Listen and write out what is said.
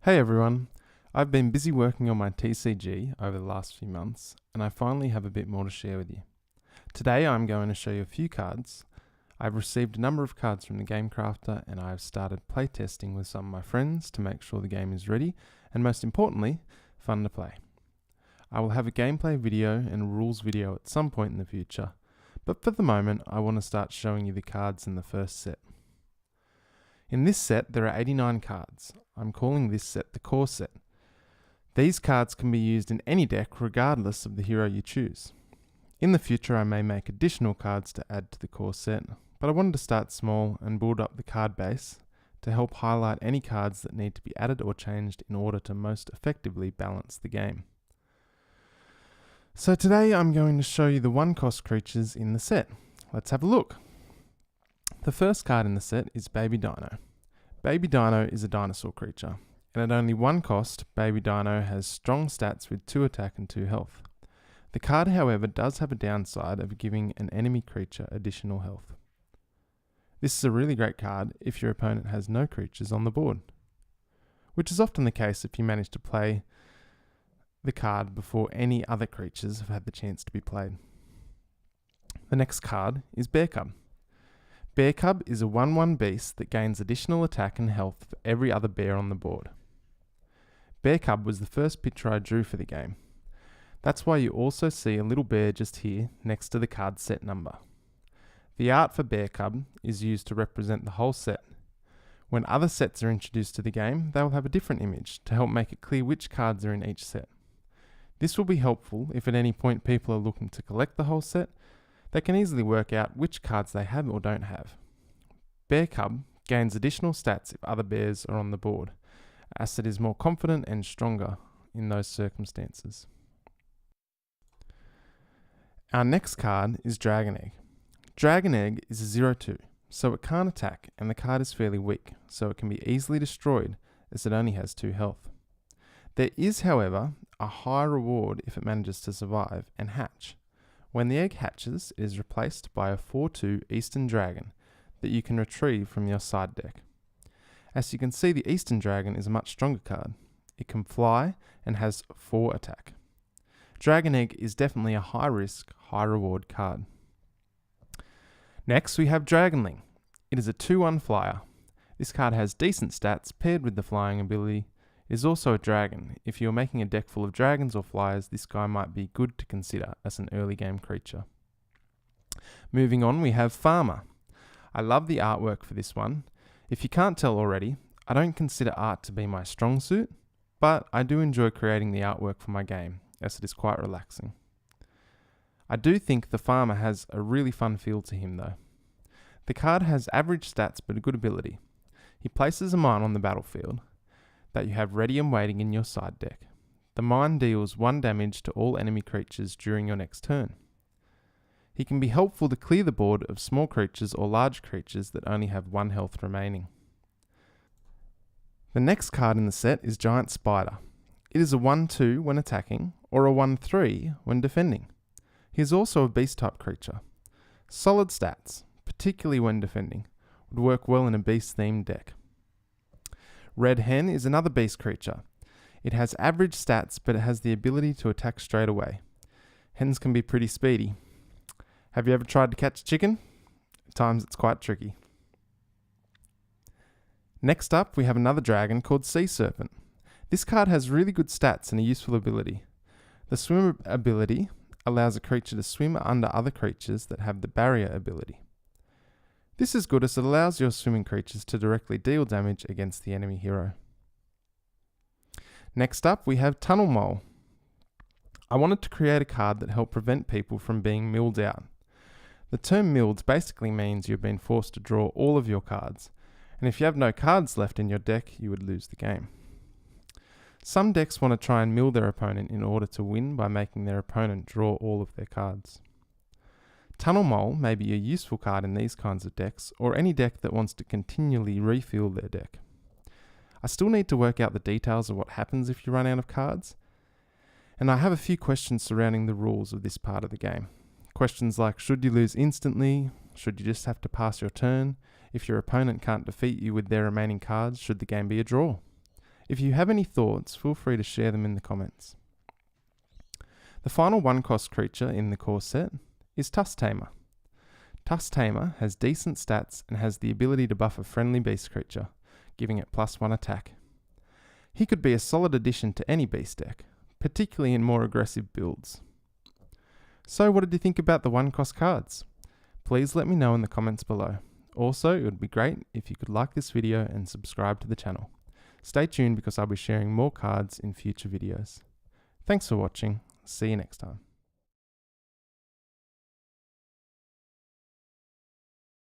Hey everyone, I've been busy working on my TCG over the last few months, and I finally have a bit more to share with you. Today I'm going to show you a few cards. I've received a number of cards from the Game Crafter, and I've started playtesting with some of my friends to make sure the game is ready, and most importantly, fun to play. I will have a gameplay video and a rules video at some point in the future, but for the moment I want to start showing you the cards in the first set. In this set, there are 89 cards. I'm calling this set the core set. These cards can be used in any deck regardless of the hero you choose. In the future, I may make additional cards to add to the core set, but I wanted to start small and build up the card base to help highlight any cards that need to be added or changed in order to most effectively balance the game. So today I'm going to show you the one-cost creatures in the set. Let's have a look. The first card in the set is Baby Dino. Baby Dino is a dinosaur creature, and at only one cost, Baby Dino has strong stats with 2 attack and 2 health. The card, however, does have a downside of giving an enemy creature additional health. This is a really great card if your opponent has no creatures on the board, which is often the case if you manage to play the card before any other creatures have had the chance to be played. The next card is Bear Cub. Bear Cub is a 1/1 beast that gains additional attack and health for every other bear on the board. Bear Cub was the first picture I drew for the game. That's why you also see a little bear just here next to the card set number. The art for Bear Cub is used to represent the whole set. When other sets are introduced to the game, they will have a different image to help make it clear which cards are in each set. This will be helpful if at any point people are looking to collect the whole set. They can easily work out which cards they have or don't have. Bear Cub gains additional stats if other bears are on the board, as it is more confident and stronger in those circumstances. Our next card is Dragon Egg. Dragon Egg is a 0/2, so it can't attack, and the card is fairly weak, so it can be easily destroyed as it only has 2 health. There is, however, a high reward if it manages to survive and hatch. When the egg hatches, it is replaced by a 4/2 Eastern Dragon that you can retrieve from your side deck. As you can see, the Eastern Dragon is a much stronger card. It can fly and has 4 attack. Dragon Egg is definitely a high risk, high reward card. Next we have Dragonling. It is a 2/1 flyer. This card has decent stats paired with the flying ability. It is also a dragon. If you're making a deck full of dragons or flyers, this guy might be good to consider as an early game creature. Moving on, we have Farmer. I love the artwork for this one. If you can't tell already, I don't consider art to be my strong suit, but I do enjoy creating the artwork for my game, as it is quite relaxing. I do think the Farmer has a really fun feel to him though. The card has average stats but a good ability. He places a mine on the battlefield that you have ready and waiting in your side deck. The mine deals 1 damage to all enemy creatures during your next turn. He can be helpful to clear the board of small creatures or large creatures that only have 1 health remaining. The next card in the set is Giant Spider. It is a 1/2 when attacking, or a 1/3 when defending. He is also a beast type creature. Solid stats, particularly when defending, would work well in a beast themed deck. Red Hen is another beast creature. It has average stats, but it has the ability to attack straight away. Hens can be pretty speedy. Have you ever tried to catch a chicken? At times it's quite tricky. Next up, we have another dragon called Sea Serpent. This card has really good stats and a useful ability. The swim ability allows a creature to swim under other creatures that have the barrier ability. This is good as it allows your swimming creatures to directly deal damage against the enemy hero. Next up, we have Tunnel Mole. I wanted to create a card that helped prevent people from being milled out. The term milled basically means you've been forced to draw all of your cards, and if you have no cards left in your deck, you would lose the game. Some decks want to try and mill their opponent in order to win by making their opponent draw all of their cards. Tunnel Mole may be a useful card in these kinds of decks, or any deck that wants to continually refill their deck. I still need to work out the details of what happens if you run out of cards, and I have a few questions surrounding the rules of this part of the game. Questions like, should you lose instantly? Should you just have to pass your turn? If your opponent can't defeat you with their remaining cards, should the game be a draw? If you have any thoughts, feel free to share them in the comments. The final 1-cost creature in the core set is Tamer. Tamer has decent stats and has the ability to buff a friendly beast creature, giving it +1 attack. He could be a solid addition to any beast deck, particularly in more aggressive builds. So what did you think about the 1-cost cards? Please let me know in the comments below. Also, it would be great if you could like this video and subscribe to the channel. Stay tuned because I'll be sharing more cards in future videos. Thanks for watching. See you next time.